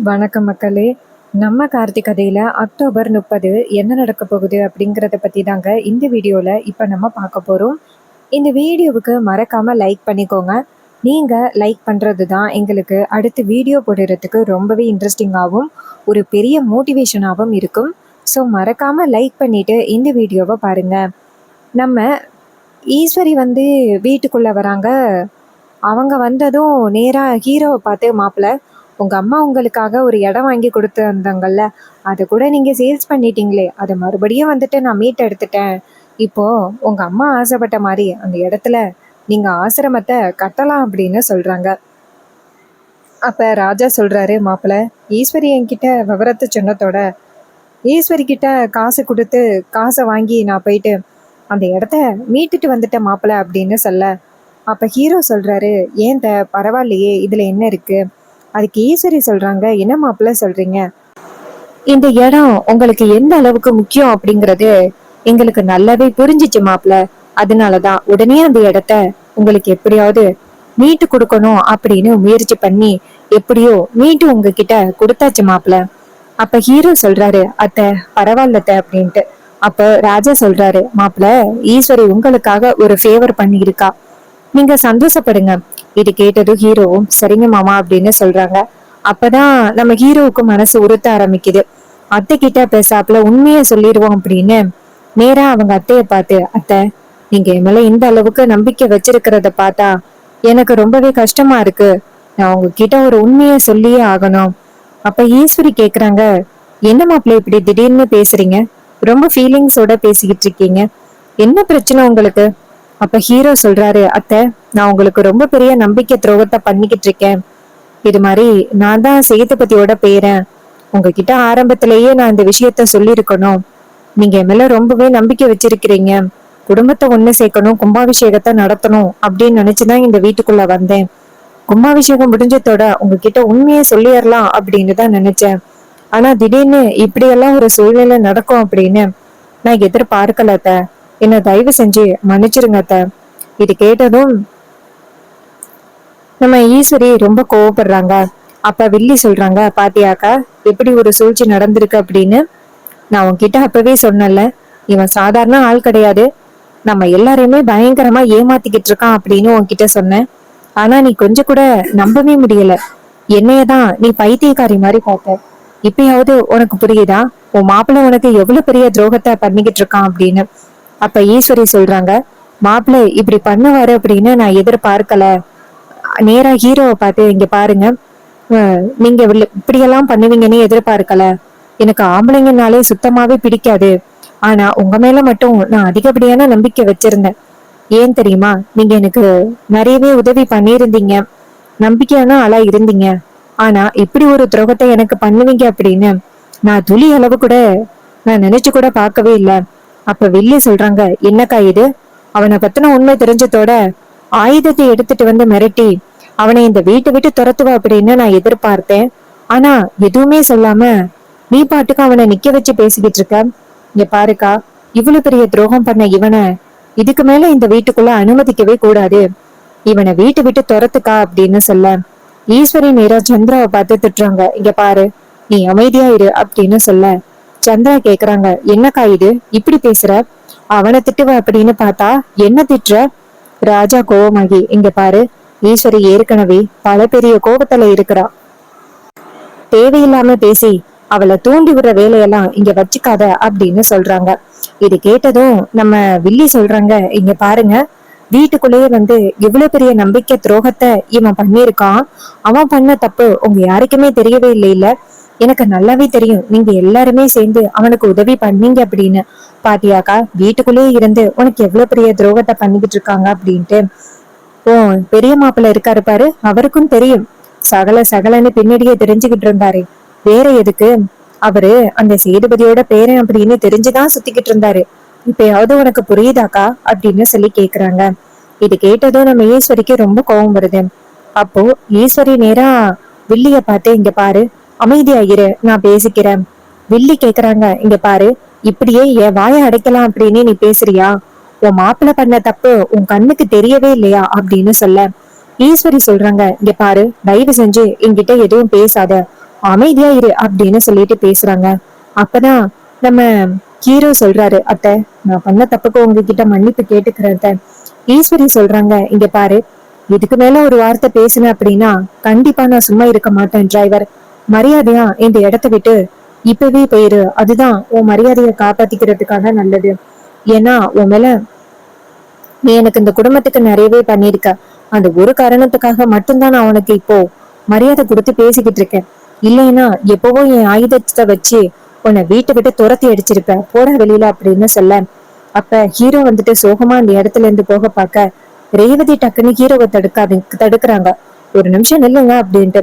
வணக்கம் மக்களே. நம்ம கார்த்திக் கதையில அக்டோபர் 30 என்ன நடக்க போகுது அப்படிங்கிறத பத்தி தாங்க இந்த வீடியோல இப்ப நம்ம பார்க்க போறோம். இந்த வீடியோவுக்கு மறக்காம லைக் பண்ணிக்கோங்க. நீங்க லைக் பண்றது தான் எங்களுக்கு அடுத்து வீடியோ போடுறதுக்கு ரொம்பவே இன்ட்ரெஸ்டிங்காகவும் ஒரு பெரிய மோட்டிவேஷனாகவும் இருக்கும். ஸோ மறக்காம லைக் பண்ணிட்டு இந்த வீடியோவை பாருங்க. நம்ம ஈஸ்வரி வீட்டுக்குள்ள வராங்க. அவங்க வந்ததும் நேரா ஹீரோவை பார்த்து, மாப்பிள்ள, உங்க அம்மா உங்களுக்காக ஒரு இடம் வாங்கி கொடுத்து வந்தாங்கல்ல, அதை கூட நீங்க சேல்ஸ் பண்ணிட்டீங்களே, அதை மறுபடியும் நான் மீட் எடுத்துட்டேன். இப்போ உங்க அம்மா ஆசைப்பட்ட மாதிரி அந்த இடத்துல நீங்க ஆசிரமத்தை கட்டலாம் அப்படின்னு சொல்றாங்க. அப்ப ராஜா சொல்றாரு, மாப்பிள்ள, ஈஸ்வரி என்கிட்ட விவரத்தை சொன்னதோட ஈஸ்வரி கிட்ட காசு கொடுத்து காசை வாங்கி நான் போயிட்டு அந்த இடத்த மீட்டுட்டு வந்துட்டேன் மாப்பிள்ள அப்படின்னு சொல்ல, அப்ப ஹீரோ சொல்றாரு, ஏன் பரவாயில்லையே, இதுல என்ன இருக்கு? அதுக்கு ஈஸ்வரி சொல்றாங்க, என்ன மாப்பிள்ள சொல்றீங்க? இந்த இடம் உங்களுக்கு எந்த அளவுக்கு முக்கியம் அப்படிங்கறது எங்களுக்கு நல்லாவே புரிஞ்சிச்சு மாப்பிள்ள. அதனாலதான் உடனே அந்த இடத்த உங்களுக்கு எப்படியாவது மீட்டு கொடுக்கணும் அப்படின்னு முயற்சி பண்ணி எப்படியோ மீட்டு உங்ககிட்ட கொடுத்தாச்சு மாப்பிள்ள. அப்ப ஹீரோ சொல்றாரு, அத்தை பரவாயில்லத்த அப்படின்ட்டு. அப்ப ராஜா சொல்றாரு, மாப்பிள்ள, ஈஸ்வரி உங்களுக்காக ஒரு ஃபேவர் பண்ணி இருக்கா, நீங்க சந்தோஷப்படுங்க. இது கேட்டதும் ஹீரோவும் சரிங்க மாமா அப்படின்னு சொல்றாங்க. அப்பதான் நம்ம ஹீரோவுக்கு மனசு உறுத்த ஆரம்பிக்குது. அத்தை கிட்ட பேசாப்புல உண்மைய சொல்லிடுவோம் அப்படின்னு நேரா அவங்க அத்தைய பார்த்து, அத்தை, நீங்க என் மேல இந்த அளவுக்கு நம்பிக்கை வச்சிருக்கிறத பார்த்தா எனக்கு ரொம்பவே கஷ்டமா இருக்கு. நான் உங்ககிட்ட ஒரு உண்மைய சொல்லியே ஆகணும். அப்ப ஈஸ்வரி கேக்குறாங்க, என்ன மாப்பிள்ள இப்படி திடீர்னு பேசுறீங்க? ரொம்ப ஃபீலிங்ஸோட பேசிக்கிட்டு இருக்கீங்க, என்ன பிரச்சனை உங்களுக்கு? அப்ப ஹீரோ சொல்றாரு, அத்தை, நான் உங்களுக்கு ரொம்ப பெரிய நம்பிக்கை துரோகத்தை பண்ணிக்கிட்டு இருக்கேன். இது மாதிரி நான் தான் சேதுபதியோட பேரன். உங்ககிட்ட ஆரம்பத்திலேயே நான் இந்த விஷயத்த சொல்லியிருக்கணும். நீங்க என் மேல ரொம்பவே நம்பிக்கை வச்சிருக்கிறீங்க. குடும்பத்தை ஒண்ணு சேர்க்கணும், கும்பாபிஷேகத்தை நடத்தணும் அப்படின்னு நினைச்சுதான் இந்த வீட்டுக்குள்ள வந்தேன். கும்பாபிஷேகம் முடிஞ்சதோட உங்ககிட்ட உண்மையை சொல்லிடலாம் அப்படின்னு தான் நினைச்சேன். ஆனா திடீர்னு இப்படியெல்லாம் ஒரு சூழ்நிலை நடக்கும் அப்படின்னு நான் எதிர்பார்க்கல. என்ன தயவு செஞ்சு மன்னிச்சிருங்க அத்தை. இது கேட்டதும் நம்ம ஈஸ்வரி ரொம்ப கோவப்படுறாங்க. அப்ப வில்லி சொல்றாங்க, பாத்தியாக்கா எப்படி ஒரு சூழ்ச்சி நடந்திருக்கு அப்படின்னு. நான் உன்கிட்ட அப்பவே சொன்னல, இவன் சாதாரண ஆள் கிடையாது, நம்ம எல்லாரையுமே பயங்கரமா ஏமாத்திக்கிட்டு இருக்கான் அப்படின்னு உன்கிட்ட சொன்னேன். ஆனா நீ கொஞ்சம் கூட நம்பவே முடியல. என்னையதான் நீ பைத்தியக்காரி மாதிரி பார்த்த. இப்பயாவது உனக்கு புரியுதா உன் மாப்பிள்ளை உனக்கு எவ்வளவு பெரிய துரோகத்தை பண்ணிக்கிட்டு இருக்கான் அப்படின்னு. அப்ப ஈஸ்வரி சொல்றாங்க, மாப்பிள்ளை இப்படி பண்ணுவாரு அப்படின்னு நான் எதிர்பார்க்கல. நேரா ஹீரோவை பார்த்து, இங்க பாருங்க, நீங்க இப்படியெல்லாம் பண்ணுவீங்கன்னு எதிர்பார்க்கல. எனக்கு ஆம்பளைங்கனாலே சுத்தமாவே பிடிக்காது. ஆனா உங்க மேல மட்டும் நான் அதிகப்படியான நம்பிக்கை வச்சிருந்தேன். ஏன் தெரியுமா? நீங்க எனக்கு நிறையவே உதவி பண்ணியிருந்தீங்க, நம்பிக்கையான ஆளா இருந்தீங்க. ஆனா இப்படி ஒரு துரோகத்தை எனக்கு பண்ணுவீங்க அப்படின்னு நான் துளி அளவு கூட நான் நினைச்சு கூட பார்க்கவே இல்லை. அப்ப வில்லி சொல்றாங்க, என்னக்கா இது? அவனை பத்தின உண்மை தெரிஞ்சதோட ஆயுதத்தை எடுத்துட்டு வந்து மிரட்டி அவனை இந்த வீட்டை விட்டு துரத்துவ அப்படின்னு நான் எதிர்பார்த்தேன். ஆனா எதுவுமே சொல்லாம நீ பாட்டுக்கு அவனை நிக்க வச்சு பேசிக்கிட்டு இருக்க. இங்க பாருக்கா, இவ்வளவு பெரிய துரோகம் பண்ண இவனை இதுக்கு மேல இந்த வீட்டுக்குள்ள அனுமதிக்கவே கூடாது. இவனை வீட்டை விட்டு துரத்துக்கா அப்படின்னு சொல்ல, ஈஸ்வரி நேரா சந்திராவை பார்த்து திட்டுறாங்க, இங்க பாரு, நீ அமைதியா இரு அப்படின்னு சொல்ல, சந்திரா கேக்குறாங்க, என்னக்கா இது இப்படி பேசுற? அவனை திட்டுவ அப்படின்னு பார்த்தா என்ன திட்டுற? ராஜா கோவமாகி, இங்க பாரு, ஈஸ்வரி ஏற்கனவே பல பெரிய கோபத்துல இருக்கிறா. தேவையில்லாம பேசி அவளை தூண்டி விடுற வேலையெல்லாம் இங்க வச்சுக்காத அப்படின்னு சொல்றாங்க. இது கேட்டதும் நம்ம வில்லி சொல்றாங்க, இங்க பாருங்க, வீட்டுக்குள்ளேயே இவ்வளவு பெரிய நம்பிக்கை துரோகத்தை இவன் பண்ணிருக்கான். அவன் பண்ண தப்பு உங்க யாருக்குமே தெரியவே இல்ல. எனக்கு நல்லாவே தெரியும், நீங்க எல்லாருமே சேர்ந்து அவனுக்கு உதவி பண்ணீங்க அப்படின்னு. பாத்தியாக்கா, வீட்டுக்குள்ளேயே இருந்து உனக்கு எவ்வளவு பெரிய துரோகத்தை பண்ணிக்கிட்டு இருக்காங்க அப்படின்ட்டு. ஓ, பெரிய மாப்பிள்ள இருக்காரு பாரு, அவருக்கும் தெரியும். சகல சகலன்னு பின்னாடியே தெரிஞ்சுக்கிட்டு இருந்தாரு. வேற எதுக்கு? அவரு அந்த சேதுபதியோட பேரன் அப்படின்னு தெரிஞ்சுதான் சுத்திக்கிட்டு இருந்தாரு. இப்பயாவது உனக்கு புரியுதாக்கா அப்படின்னு சொல்லி கேக்குறாங்க. இது கேட்டதும் நம்ம ஈஸ்வரிக்கு ரொம்ப கோபம் வருது. அப்போ ஈஸ்வரி நேரா வில்லிய பார்த்து, இங்க பாரு, அமைதியாயிரு, நான் பேசிக்கிறேன். வில்லி கேக்குறாங்க, இங்க பாரு, இப்படியே என் வாயை அடைக்கலாம் அப்படின்னு நீ பேசுறியா? உன் மாப்பிள்ள பண்ண தப்பு உன் கண்ணுக்கு தெரியவே இல்லையா அப்படின்னு சொல்ல, ஈஸ்வரி சொல்றாங்க, இங்க பாரு, தயவு செஞ்சு என்கிட்ட எதுவும் பேசாத. அமைதியா இரு அப்படின்னு சொல்லிட்டு பேசுறாங்க. அப்பதான் நம்ம ஹீரோ சொல்றாரு, அத்தை நான் பண்ண தப்புக்கு உங்ககிட்ட மன்னிப்பு கேட்டுக்கிறேன் அத்தை. ஈஸ்வரி சொல்றாங்க, இங்க பாரு, இதுக்கு மேல ஒரு வார்த்தை பேசுன அப்படின்னா கண்டிப்பா நான் சும்மா இருக்க மாட்டேன் டிரைவர். மரியாதையா இந்த இடத்த விட்டு இப்பவே போயிரு. அதுதான் உன் மரியாதையை காப்பாத்திக்கிறதுக்காக நல்லது. ஏன்னா உன் மேல நீ எனக்கு இந்த குடும்பத்துக்கு நிறையவே பண்ணிருக்க. அந்த ஒரு காரணத்துக்காக மட்டும்தான் நான் உனக்கு இப்போ மரியாதை கொடுத்து பேசிக்கிட்டு இருக்கேன். இல்லைன்னா எப்பவோ என் ஆயுதத்தை வச்சு உன்னை வீட்டை விட்டு துரத்தி அடிச்சிருப்ப, போட வெளியில அப்படின்னு சொல்ல. அப்ப ஹீரோ வந்துட்டு சோகமா அந்த இடத்துல இருந்து போக பார்க்க ரேவதி டக்குன்னு ஹீரோவை தடுக்கிறாங்க. ஒரு நிமிஷம் நில்லுங்க அப்படின்ட்டு.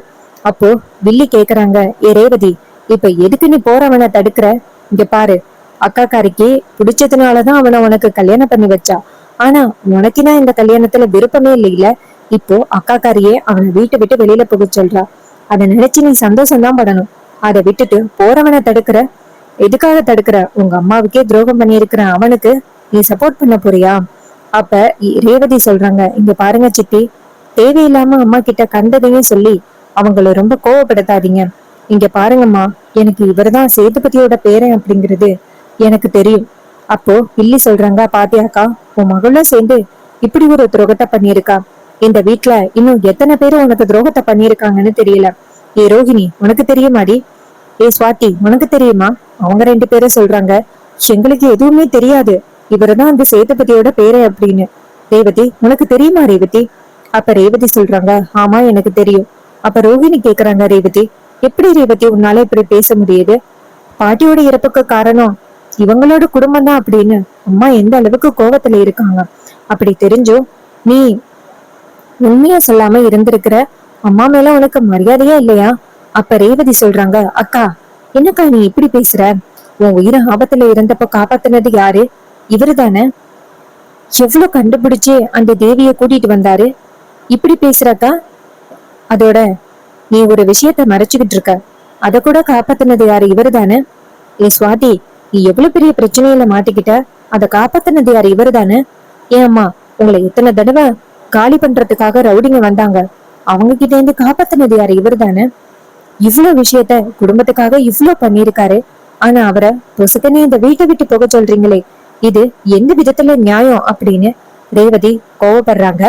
அப்போ வில்லி கேக்குறாங்க, ஏ ரேவதி, இப்ப எதுக்கு நீ போறவனை தடுக்கிற? இங்க பாரு, அக்காக்காரிக்கு பிடிச்சதுனாலதான் அவனை உனக்கு கல்யாணம் பண்ணி வச்சா. ஆனா உனக்குதான் இந்த கல்யாணத்துல விருப்பமே இல்லையில. இப்போ அக்காக்காரியே அவனை வீட்டை விட்டு வெளியில போக சொல்றா. அதை நினைச்சு நீ சந்தோஷம் தான் படணும். அதை விட்டுட்டு போறவனை தடுக்கிற. எதுக்காக தடுக்கிற? உங்க அம்மாவுக்கே துரோகம் பண்ணியிருக்கிற அவனுக்கு நீ சப்போர்ட் பண்ண போறியா? அப்ப ரேவதி சொல்றாங்க, இங்க பாருங்க சித்தி, தேவையில்லாம அம்மா கிட்ட கண்டதையும் சொல்லி அவங்கள ரொம்ப கோவப்படுத்தாதீங்க. இங்க பாருங்கம்மா, எனக்கு இவர்தான் சேதுபதியோட பேரன் அப்படிங்கிறது எனக்கு தெரியும். அப்போ வில்லி சொல்றாங்க, பாத்தியாக்கா, உன் மகளும் சேர்ந்து இப்படி ஒரு துரோகத்தை பண்ணியிருக்கா. இந்த வீட்டுல இன்னும் எத்தனை பேரு உனக்கு துரோகத்தை பண்ணிருக்காங்கன்னு தெரியல. ஏ ரோஹிணி, உனக்கு தெரியுமாடி? ஏ சுவாதி, உனக்கு தெரியுமா? அவங்க 2 பேரும் சொல்றாங்க, எங்களுக்கு எதுவுமே தெரியாது, இவருதான் அந்த சேதுபதியோட பேரு அப்படின்னு. ரேவதி, உனக்கு தெரியுமா ரேவதி? அப்ப ரேவதி சொல்றாங்க, ஆமா எனக்கு தெரியும். அப்ப ரோஹிணி கேக்குறாங்க, ரேவதி, எப்படி ரேவதி உன்னால இப்படி பேச முடியுது? பாட்டியோட இறப்புக்கு காரணம் இவங்களோட குடும்பம் தான் அப்படின்னு அம்மா எந்த அளவுக்கு கோவத்துல இருக்காங்க. அப்படி தெரிஞ்சும் நீ உண்மையா சொல்லாம இருந்திருக்கிற. அம்மா மேல உனக்கு மரியாதையா இல்லையா? அப்ப ரேவதி சொல்றாங்க, அக்கா என்னக்கா நீ இப்படி பேசுற? உன் உயிரை ஆபத்துல இருந்தப்ப காப்பாத்தினது யாரு? இவரு தானே. எவ்வளவு கண்டுபிடிச்சு அந்த தேவிய கூட்டிட்டு வந்தாரு. இப்படி பேசுறக்கா? அதோட நீ ஒரு விஷயத்த மறைச்சுக்கிட்டு இருக்க. அத கூட காப்பாத்தினது யாரு? இவரு தானே. ஏ சுவாதி, நீ எவ்வளவு பெரிய பிரச்சனையில மாட்டிக்கிட்ட. அதை காப்பாத்தினது யாரு? இவரு தானே. ஏன் அம்மா, உங்களை எத்தனை தடவை காலி பண்றதுக்காக ரவுடிங்க வந்தாங்க, அவங்க கிட்ட இருந்து காப்பாத்தினது யாரு? இவரு தானே. இவ்வளவு விஷயத்த குடும்பத்துக்காக இவ்வளவு பண்ணிருக்காரு. ஆனா அவரை பொசுக்கனே இந்த வீட்டை விட்டு போக சொல்றீங்களே, இது எந்த விதத்துல நியாயம் அப்படின்னு ரேவதி கோவப்படுறாங்க.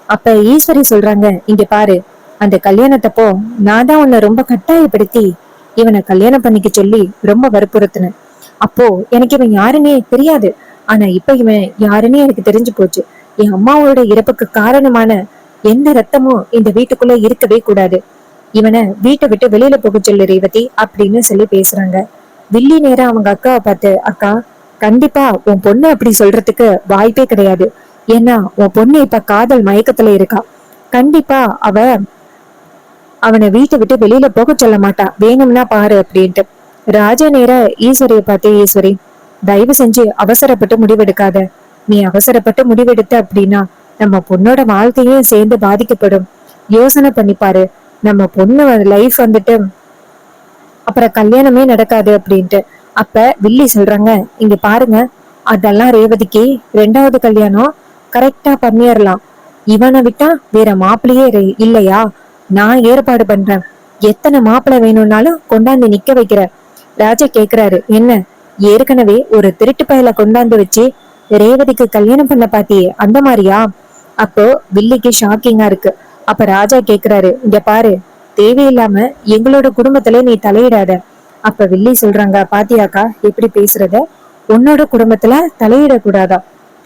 அப்ப ஈஸ்வரி சொல்றாங்க, இங்க பாரு, அந்த கல்யாணத்தப்போ நான் தான் உன்னை ரொம்ப கட்டாயப்படுத்தி இவனை கல்யாணம் பண்ணிக்க சொல்லி ரொம்ப வற்புறுத்தினேன். அப்போ எனக்கு இவன் யாருன்னே தெரியாது. ஆனா இப்ப இவன் யாருன்னே எனக்கு தெரிஞ்சு போச்சு. என் அம்மாவோட இறப்புக்கு காரணமான எந்த ரத்தமும் இந்த வீட்டுக்குள்ள இருக்கவே கூடாது. இவனை வீட்டை விட்டு வெளியில போக சொல்லு ரேவதி அப்படின்னு சொல்லி பேசுறாங்க. வில்லி நேரம் அவங்க அக்காவை பார்த்து, அக்கா, கண்டிப்பா உன் பொண்ணு அப்படி சொல்றதுக்கு வாய்ப்பே கிடையாது. ஏன்னா உன் பொண்ணு இப்ப காதல் மயக்கத்துல இருக்கா. கண்டிப்பா அவ அவனை வீட்டை விட்டு வெளியில போக சொல்ல மாட்டா. வேணும்னா பாரு அப்படின்ட்டு. ராஜா நேர ஈஸ்வரிய பார்த்து, ஈஸ்வரி, தயவு செஞ்சு அவசரப்பட்டு முடிவெடுக்காத. நீ அவசரப்பட்டு முடிவெடுத்த அப்படின்னா நம்ம பொண்ணோட வாழ்க்கையே சேர்ந்து பாதிக்கப்படும். யோசனை பண்ணிப்பாரு. நம்ம பொண்ணு லைஃப் வந்துட்டு அப்புறம் கல்யாணமே நடக்காது அப்படின்ட்டு. அப்ப வில்லி சொல்றாங்க, இங்க பாருங்க, அதெல்லாம் ரேவதிக்கு 2வது கல்யாணம் கரெக்டா பண்ணிடலாம். இவனை விட்டா வேற மாப்பிள்ளையே இல்லையா? நான் ஏற்பாடு பண்றேன். எத்தனை மாப்பிள்ளை வேணும்னாலும் கொண்டாந்து நிக்க வைக்கிறேன். ராஜா கேக்குறாரு, என்ன ஏற்கனவே ஒரு திருட்டு பயல கொண்டாந்து வச்சு ரேவதிக்கு கல்யாணம் பண்ண பாத்தியே, அந்த மாதிரியா? அப்போ வில்லிக்கு ஷாக்கிங்கா இருக்கு. அப்ப ராஜா கேக்குறாரு, இங்க பாரு, தேவையில்லாம எங்களோட குடும்பத்துல நீ தலையிடாத. அப்ப வில்லி சொல்றாங்க, பாத்தியாக்கா எப்படி பேசுறத? உன்னோட குடும்பத்துல தலையிடக்கூடாதா?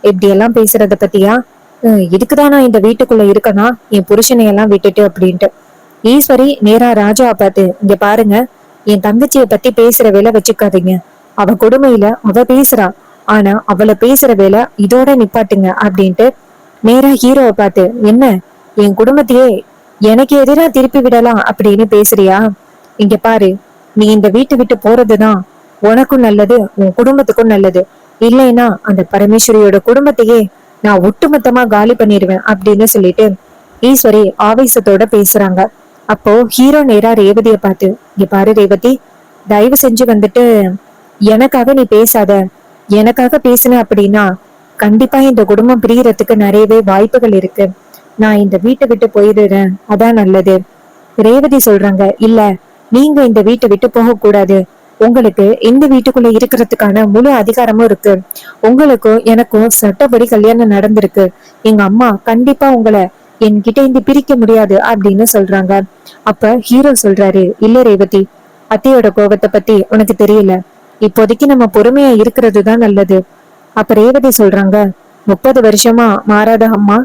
இப்படி எல்லாம் பேசுறத பத்தியா? இதுக்குதான் நான் இந்த வீட்டுக்குள்ள இருக்கனா, என் புருஷனை எல்லாம் விட்டுட்டு அப்படின்ட்டு. ஈஸ்வரி நேரா ராஜாவை பார்த்து, இங்க பாருங்க, என் தங்கச்சிய பத்தி பேசுற வேலை வச்சுக்காதீங்க. அவ கொடுமையில அவ பேசுறா. ஆனா அவளை பேசுற வேலை இதோட நிப்பாட்டுங்க அப்படின்ட்டு நேரா ஹீரோவை பார்த்து, என்ன என் குடும்பத்தையே எனக்கு எதிரா திருப்பி விடலாம் அப்படின்னு பேசுறியா? இங்க பாரு, நீ இந்த வீட்டை விட்டு போறதுதான் உனக்கும் நல்லது, உன் குடும்பத்துக்கும் நல்லது. இல்லைன்னா அந்த பரமேஸ்வரியோட குடும்பத்தையே நான் ஒட்டுமொத்தமா காலி பண்ணிடுவேன் அப்படின்னு சொல்லிட்டு ஈஸ்வரி ஆவேசத்தோட பேசுறாங்க. அப்போ ஹீரோ நேரா ரேவதிய பார்த்து, இங்க பாரு ரேவதி, தயவு செஞ்சு வந்துட்டு எனக்காக நீ பேசாத. எனக்காக பேசுன அப்படின்னா கண்டிப்பா இந்த குடும்பம் பிரியறதுக்கு நிறையவே வாய்ப்புகள் இருக்கு. நான் இந்த வீட்டை விட்டு போயிடுறேன், அதான் நல்லது. ரேவதி சொல்றாங்க, இல்ல, நீங்க இந்த வீட்டை விட்டு போக கூடாது. உங்களுக்கு இந்த வீட்டுக்குள்ள இருக்கிறதுக்கான முழு அதிகாரமும் இருக்கு. உங்களுக்கும் எனக்கும் சட்டப்படி கல்யாணம் நடந்திருக்கு. எங்க அம்மா கண்டிப்பா உங்களை என்கிட்ட இருந்து பிரிக்க முடியாது அப்படின்னு சொல்றாங்க. அப்ப ஹீரோ சொல்றாரு, இல்ல ரேவதி, அத்தையோட கோபத்தை பத்தி உனக்கு தெரியல. இப்போதைக்கு நம்ம பொறுமையா இருக்கிறது தான் நல்லது. அப்ப ரேவதி சொல்றாங்க, 30 வருஷமா மாறாத அம்மா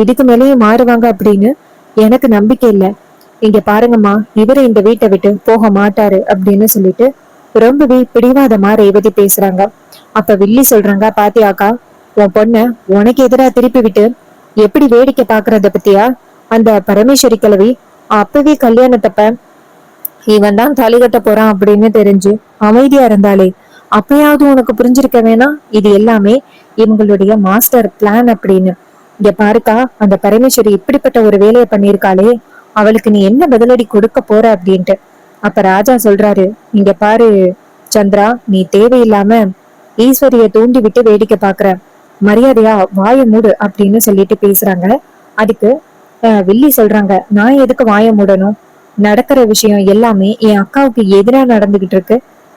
இதுக்கு மேலேயும் மாறுவாங்க அப்படின்னு எனக்கு நம்பிக்கை இல்ல. இங்க பாருங்கம்மா, இவரு இந்த வீட்டை விட்டு போக மாட்டாரு அப்படின்னு சொல்லிட்டு ரொம்பவே பிடிவாதமா ரேவதி பேசுறாங்க. அப்ப வில்லி சொல்றாங்க, பாத்தியாக்கா, உன் பொண்ண உனக்கு எதிரா திருப்பி விட்டு எப்படி வேடிக்கை பாக்குறத பத்தியா? அந்த பரமேஸ்வரி கிழவி அப்பவே கல்யாணத்தப்ப இவன் தான் தாலி கட்ட போறான் அப்படின்னு தெரிஞ்சு அமைதியா இருந்தாலே அப்பயாவது உனக்கு புரிஞ்சிருக்க வேணாம் இது எல்லாமே இவங்களுடைய மாஸ்டர் பிளான் அப்படின்னு. இங்க பாருக்கா, அந்த பரமேஸ்வரி இப்படிப்பட்ட ஒரு வேலையை பண்ணிருக்காளே, அவளுக்கு நீ என்ன பதிலடி கொடுக்க போற அப்படின்ட்டு. அப்ப ராஜா சொல்றாரு, இங்க பாரு சந்திரா, நீ தேவையில்லாம ஈஸ்வரிய தூண்டி விட்டு வேடிக்கை பாக்குற. மரியாதையா வாய மூடு அப்படின்னு சொல்லிட்டு பேசுறாங்க. அதுக்கு வில்லி சொல்றாங்க, நான் எதுக்கு வாய மூடணும்? நடக்கிற விஷயம் எல்லாமே என் அக்காவுக்கு எதிரா நடந்துகிட்டு இருக்கு.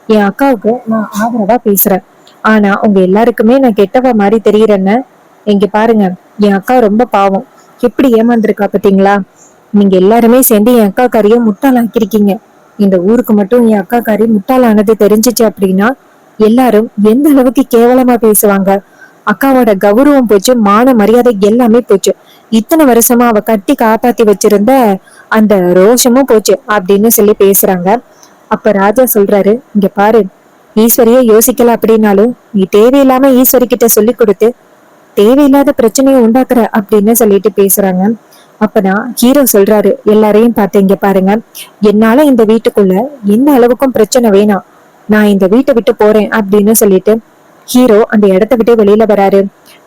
என் அக்காவுக்கு நான் ஆதரவா பேசுறேன். ஆனா உங்க எல்லாருக்குமே நான் கெட்டவ மாதிரி தெரியறேன்னு. இங்க பாருங்க, என் அக்கா ரொம்ப பாவம். எப்படி ஏமாந்துருக்கா பாத்தீங்களா? நீங்க எல்லாருமே சேர்ந்து என் அக்கா காரிய முட்டாளாக்கிருக்கீங்க. இந்த ஊருக்கு மட்டும் என் அக்கா காரி முட்டாளானது தெரிஞ்சிச்சு அப்படின்னா எல்லாரும் எந்த அளவுக்கு கேவலமா பேசுவாங்க. அக்காவோட கௌரவம் போச்சு, மான மரியாதை எல்லாமே போச்சு. இத்தனை வருஷமா அவ கட்டி காப்பாத்தி வச்சிருந்த அந்த ரோஷமும் போச்சு அப்படின்னு சொல்லி பேசுறாங்க. அப்ப ராஜா சொல்றாரு, இங்க பாரு, ஈஸ்வரிய யோசிக்கல அப்படின்னாலும் நீ தேவையில்லாம ஈஸ்வரி கிட்ட சொல்லி கொடுத்து தேவையில்லாத பிரச்சனையை உண்டாக்குற அப்படின்னு சொல்லிட்டு பேசுறாங்க. அப்பதான் ஹீரோ சொல்றாரு, எல்லாரையும் பார்த்து இங்க பாருங்க, என்னால இந்த வீட்டுக்குள்ள எந்த அளவுக்கும் பிரச்சனை வேணாம். நான் இந்த வீட்டை விட்டு போறேன் அப்படின்னு சொல்லிட்டு ஹீரோ அந்த இடத்த விட்டு வெளியில வராரு.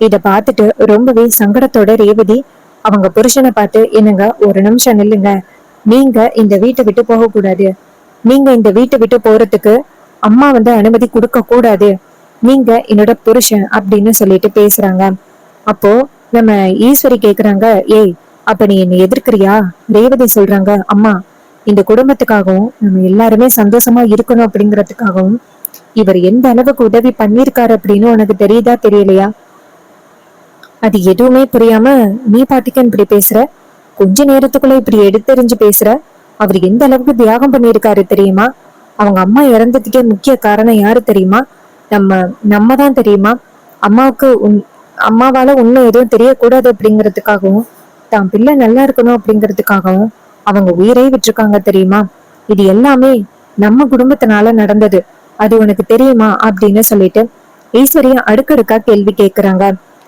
இத பார்த்துட்டு ரொம்பவே சங்கடத்தோட ரேவதி அவங்க புருஷனை பார்த்து, என்னங்க ஒரு நிமிஷம் நில்லுங்க, நீங்க இந்த வீட்டை விட்டு போக கூடாது. நீங்க இந்த வீட்டை விட்டு போறதுக்கு அம்மா வந்து அனுமதி கொடுக்க கூடாது. நீங்க என்னோட புருஷன் அப்படின்னு சொல்லிட்டு பேசுறாங்க. அப்போ நம்ம ஈஸ்வரி கேக்குறாங்க, ஏய் அப்ப நீ என்னை எதிர்க்கிறியா? ரேவதி சொல்றாங்க, அம்மா, இந்த குடும்பத்துக்காகவும் நம்ம எல்லாருமே சந்தோஷமா இருக்கணும் அப்படிங்கறதுக்காகவும் இவர் எந்த அளவுக்கு உதவி பண்ணிருக்காரு அப்படின்னு உனக்கு தெரியுதா தெரியலையா? அது எதுவுமே புரியாம நீ பாட்டுக்கு இப்படி பேசுற, கொஞ்ச நேரத்துக்குள்ள இப்படி எடுத்தெறிஞ்சு பேசுற. அவர் எந்த அளவுக்கு தியாகம் பண்ணிருக்காரு தெரியுமா? அவங்க அம்மா இறந்ததுக்கே முக்கிய காரணம் யாரு தெரியுமா? நம்ம நம்ம தான் தெரியுமா? அம்மாவுக்கு அம்மாவால உண்மை எதுவும் தெரியக்கூடாது அப்படிங்கிறதுக்காகவும் தான் பிள்ளை நல்லா இருக்கணும் அப்படிங்கிறதுக்காகவும் அவங்க உயிரை விட்டுருக்காங்க தெரியுமா? இது எல்லாமே நம்ம குடும்பத்தினால நடந்தது, அது உனக்கு தெரியுமா அப்படின்னு சொல்லிட்டு ஈஸ்வரியா அடுக்கடுக்கா கேள்வி கேக்குறாங்க.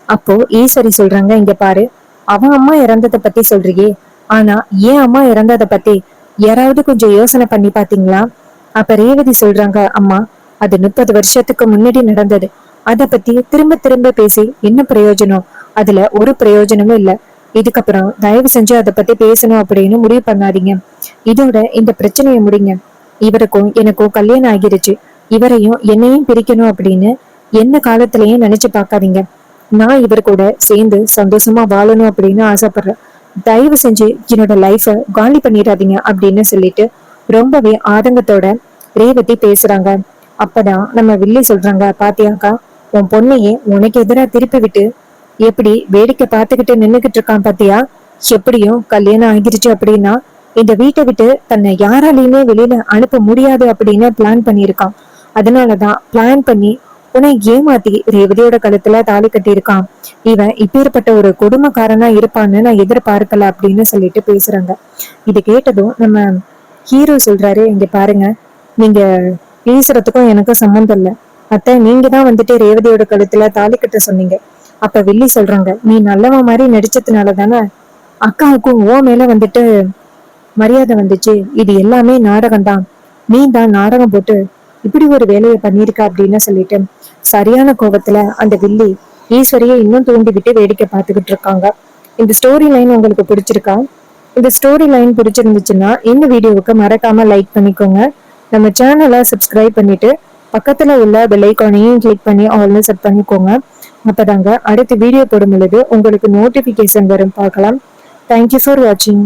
அப்போ ஈஸ்வரி சொல்றாங்க, இங்க பாரு, அவன் அம்மா இறந்ததை பத்தி சொல்றியே, ஆனா ஏன் அம்மா இறந்ததை பத்தி யாராவது கொஞ்சம் யோசனை பண்ணி பாத்தீங்களா? அப்ப ரேவதி சொல்றாங்க, அம்மா, அது 30 வருஷத்துக்கு முன்னாடி நடந்தது. அத பத்தி திரும்ப திரும்ப பேசி என்ன பிரயோஜனம்? அதுல ஒரு பிரயோஜனமும் இல்ல. இதுக்கப்புறம் தயவு செஞ்சு அதை பத்தி பேசணும் அப்படின்னு முடிவு பண்ணாதீங்க. இதோட இந்த பிரச்சனையை முடிங்க. இவருக்கும் எனக்கும் கல்யாணம் ஆகிருச்சு. இவரையும் என்னையும் பிரிக்கணும் அப்படின்னு எந்த காலத்திலயும் நினைச்சு பார்க்காதீங்க. நான் இவர் கூட சேர்ந்து சந்தோஷமா வாழணும் அப்படின்னு ஆசைப்படுறேன். தயவு செஞ்சு என்னோட லைஃப காலி பண்ணிடாதீங்க அப்படின்னு சொல்லிட்டு ரொம்பவே ஆதங்கத்தோட ரேவதி பேசுறாங்க. அப்பதான் நம்ம வில்லி சொல்றாங்க, பாத்தியாக்கா, உன் பொண்ணையே உனக்கு எதிரா திருப்பி விட்டு எப்படி வேடிக்கை பார்த்துக்கிட்டு நின்னுகிட்டு இருக்கான் பாத்தியா? எப்படியும் கல்யாணம் ஆகிருச்சு அப்படின்னா இந்த வீட்டை விட்டு தன்னை யாராலையுமே வெளியில அனுப்ப முடியாது அப்படின்னு பிளான் பண்ணியிருக்கான். அதனாலதான் பிளான் பண்ணி உன்னை ஏமாத்தி ரேவதியோட கழுத்துல தாலி கட்டியிருக்கான். இவன் இப்பேற்பட்ட ஒரு கொடுமைக்காரனா இருப்பான்னு நான் எதிர்பார்க்கல அப்படின்னு சொல்லிட்டு பேசுறாங்க. இது கேட்டதும் நம்ம ஹீரோ சொல்றாரு, இங்க பாருங்க, நீங்க பேசுறதுக்கும் எனக்கும் சம்மந்தம் இல்ல. அத்தை, நீங்க தான் வந்துட்டு ரேவதியோட கழுத்துல தாலி கட்ட சொன்னீங்க. அப்ப வில்லி சொல்றாங்க, நீ நல்லவன் மாதிரி நடிச்சதுனால தானே அக்காவுக்கும் ஓ மேல வந்துட்டு மரியாதை வந்துச்சு. இது எல்லாமே நாடகம் தான். நீ தான் நாடகம் போட்டு இப்படி ஒரு வேலையை பண்ணிருக்க அப்படின்னு சொல்லிட்டு சரியான கோபத்துல அந்த வில்லி ஈஸ்வரியை இன்னும் தூண்டி விட்டு வேடிக்கை பார்த்துக்கிட்டு இருக்காங்க. இந்த ஸ்டோரி லைன் உங்களுக்கு பிடிச்சிருக்கா? இந்த ஸ்டோரி லைன் பிடிச்சிருந்துச்சுன்னா இந்த வீடியோவுக்கு மறக்காம லைக் பண்ணிக்கோங்க. நம்ம சேனலை சப்ஸ்கிரைப் பண்ணிட்டு பக்கத்துல உள்ள பெல் ஐகானையும் கிளிக் பண்ணி ஆல்னு செட் பண்ணிக்கோங்க. அப்பதாங்க அடுத்த வீடியோ போடும் பொழுது உங்களுக்கு நோட்டிபிகேஷன் வரும். பார்க்கலாம். தேங்க்யூ ஃபார் வாட்சிங்.